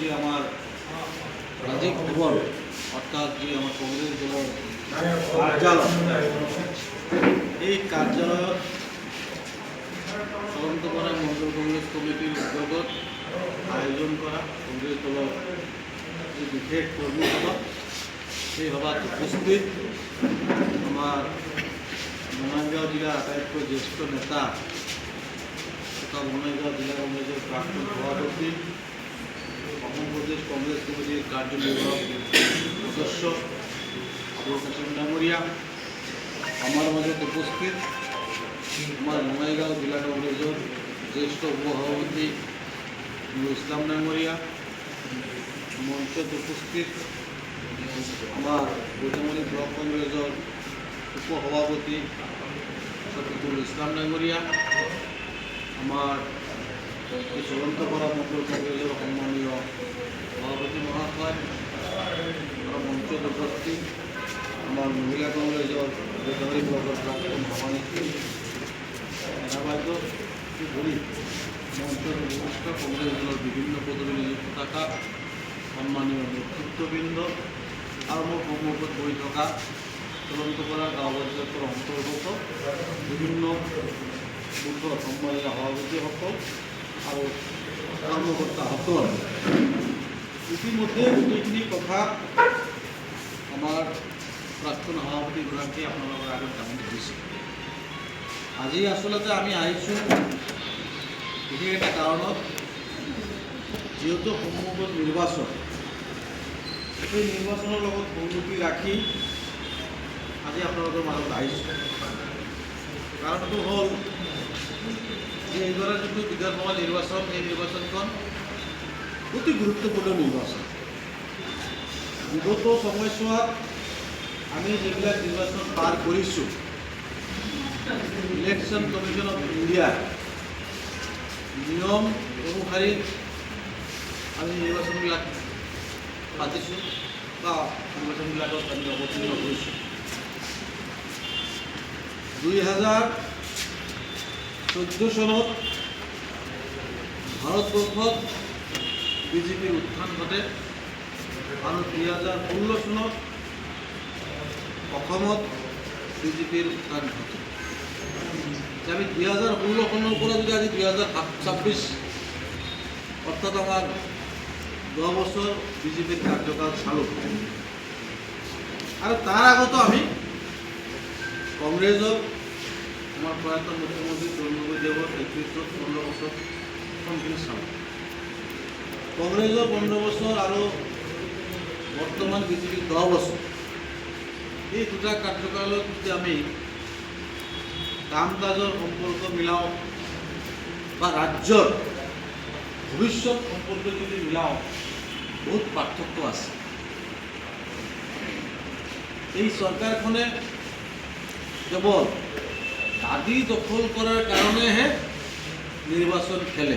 যে আমার রাজীব ভবন অর্থাৎ যে আমার কংগ্রেস দলের কার্যালয়, এই কার্যালয় তদন্ত করা মন্ডল কংগ্রেস কমিটির উদ্যোগত আয়োজন করা কংগ্রেস দলের যে বিশেষ কর্মী সভা, সেই সভাত উপস্থিত আমার বঙাইগাঁও জিলার আটাইতকৈ জ্যেষ্ঠ নেতা তথা বঙাইগাঁও জিলা কংগ্রেসের প্রাক্তন সভাপতি, অসম প্রদেশ কংগ্রেস কমিটির কার্যনির্বাহক সদস্য আবুল কাসেম ডাঙরিয়া, আমার মাজত উপস্থিত আমার বঙাইগাঁও জিলা কংগ্রেসের জ্যেষ্ঠ উপসভাপতি নুরুল ইসলাম ডাঙরিয়া, মঞ্চত উপস্থিত আমার গোজামলি ব্লক কংগ্রেসের উপসভাপতি শফিকুল ইসলাম ডাঙরিয়া, আমার চলন্তপাড়া মন্ডল কংগ্রেসের সম্মানীয় সভাপতি মহাশয়, মঞ্চত উপস্থিত আমার মহিলা কংগ্রেসের গোজামলি ব্লকের প্রাক্তন সভানেত্রী এনাবাইদ ঘুরি, মঞ্চত উপস্থিত কংগ্রেস দলের বিভিন্ন পদবী নিযুক্ত থাকা সম্মানীয় নেতৃত্ববৃন্দ আর মোৰ সন্মুখত বহি থকা চলন্তপাড়া গাঁও পঞ্চায়তৰ অন্তৰ্গত বিভিন্ন বুথৰ সম্মানীয় সভাপতিসকল আৰু কৰ্মকৰ্তাসকল, ইতিমধ্যে গোটেইখিনি কথা আমাৰ প্ৰাক্তন সভাপতিগৰাকীয়ে আপোনালোকৰ আগত দাঙি ধৰিছে। আজি আচলতে আমি আহিছোঁ বিশেষ এটা কাৰণত, যিহেতু সন্মুখত নিৰ্বাচন, সেই নিৰ্বাচনৰ লগত সংগতি ৰাখি আজি আপোনালোকৰ মাজত আহিছোঁ। কাৰণটো হ'ল যে এইবাৰ যিটো বিধানসভা নিৰ্বাচন, এই নিৰ্বাচনখন অতি গুৰুত্বপূৰ্ণ নিৰ্বাচন। বিগত সময়ছোৱাত আমি যিবিলাক নিৰ্বাচন পাৰ কৰিছোঁ, ইলেকশ্যন কমিশ্যন অফ ইণ্ডিয়াৰ নিয়ম অনুসৰি আমি নিৰ্বাচনবিলাক পাতিছোঁ বা নিৰ্বাচনবিলাকত আমি অৱতীৰ্ণ হৈছোঁ। 2014 চনত ভাৰতবৰ্ষত বিজেপিৰ উত্থান ঘটে আৰু 2016 চনত অসমত বিজেপিৰ উত্থান ঘটে। আমি 2016 চনৰ পৰা যদি আজি 2026 অৰ্থাৎ আমাৰ 10 বছৰ বিজেপিৰ কাৰ্যকাল চালোঁ, আৰু তাৰ আগতো আমি কংগ্ৰেছৰ আমাৰ প্ৰয়াত মুখ্যমন্ত্ৰী তৰুণ গগৈদেৱৰ নেতৃত্বত 15 বছৰ সম্পূৰ্ণ চালোঁ। কংগ্ৰেছৰ 15 বছৰ আৰু বৰ্তমান বিজেপিৰ 10 বছৰ, এই দুটা কাৰ্যকালত যদি আমি কাম কাজৰ সম্পৰ্ক মিলাওঁ বা ৰাজ্যৰ ভৱিষ্যত সম্পৰ্ক যদি মিলাওঁ, বহুত পাৰ্থক্য আছে। এই চৰকাৰখনে কেৱল দাবী দখল কৰাৰ কাৰণেহে নিৰ্বাচন খেলে।